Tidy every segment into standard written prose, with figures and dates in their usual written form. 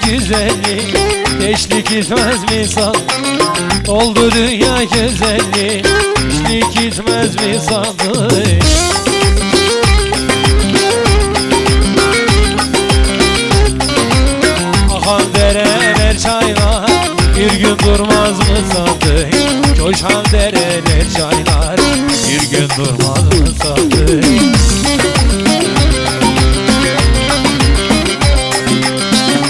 güzelliği Geçlik gitmez misal. Oldu dünya güzelliği Geçlik gitmez misal. Akan dereler çaylar bir gün durmaz mı sandık? Coşan dereler çaylar bir gün durmaz mı sandık?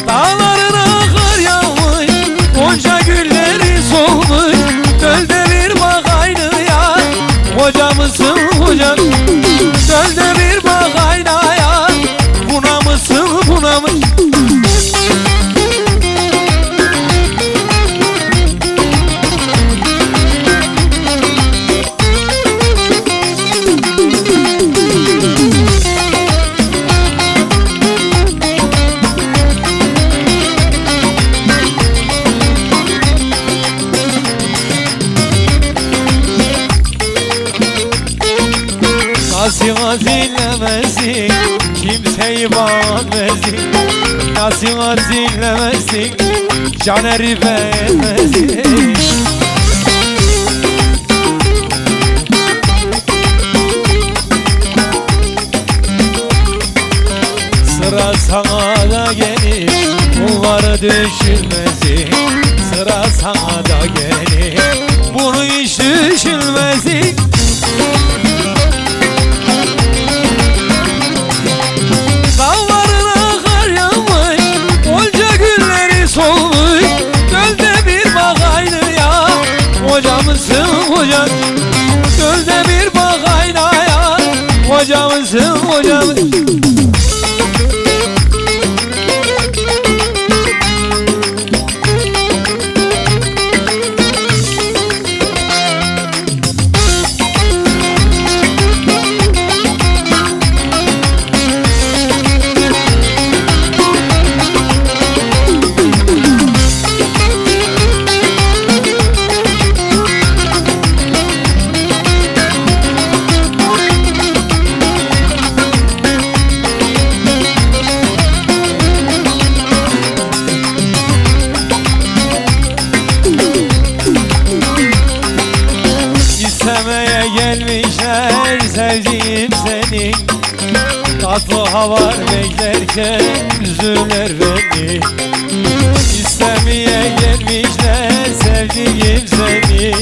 Dağlarına kar yağmış, gonca gülleri solmuş. Gölde bir bak aynaya, koca mısın koca? Gölde bir bak aynaya, buna mısın buna mı? Nasihat dinlemezsin, kimseyi bağlamazsın. Nasihat dinlemezsin, caneri beğenmezsin. Sıra sana da gelir, bunları düşünmezsin. Sıra sana da gelir, bunu hiç düşünmezsin. Dağlarına kar yağmış, gonca gülleri solmuş. Gölde bir bak aynaya, koca mısın koca? Gölde bir bak aynaya, koca mısın koca mısın? İstemeye gelmişler sevdiğim senin. Tatlı hava beklerken üzüler beni. İstemeye gelmişler sevdiğim seni.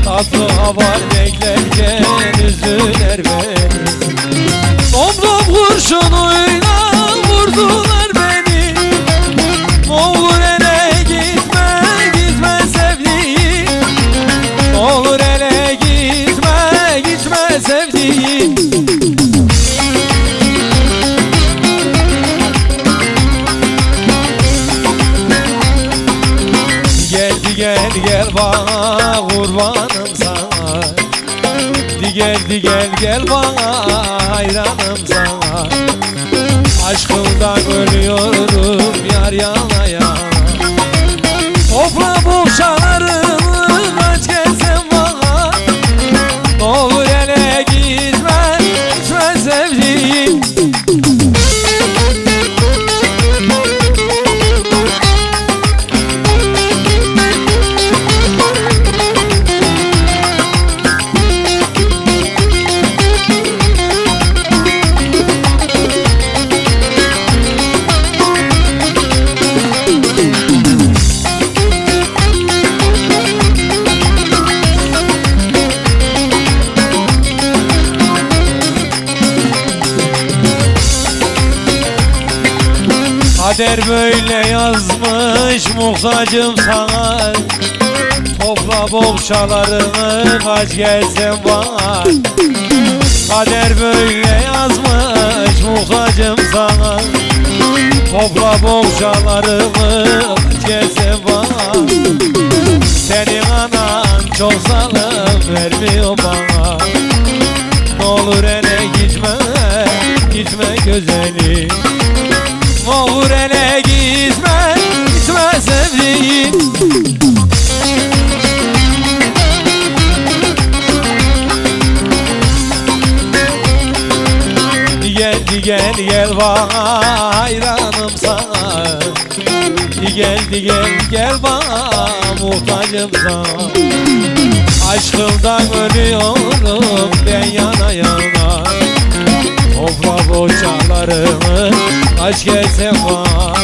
Tatlı hava beklerken üzüler beni. Domdom kurşunuyla vurdular beni. Ne olur ele gitme, gitme sevdiğim. Ne olur ele gitme, gitme sevdiğim. Gel gel bana kurbanım sana. Gel bana hayranım sana. Aşkımdan ölüyorum yar yana yana. Topla boşanırım kaç gelsen bana. Ne olur ele gitme, gitme sevdiğim. Kader böyle yazmış muhtacım sana. Topla bohçalarını kaç gelsen bana. Kader böyle yazmış muhtacım sana. Topla bohçalarını kaç gelsen bana. Senin anan çok zalim vermiyor bana. Ne olur ele gitme, gitme güzelim. Ne olur ele gitme, gitme sevdiğim. Gel gel bana hayranım sana. Gel bana muhtacım sana. Aşkımdan ölüyorum ben yana yana. Topla bohçalarımı aç gelsen bana.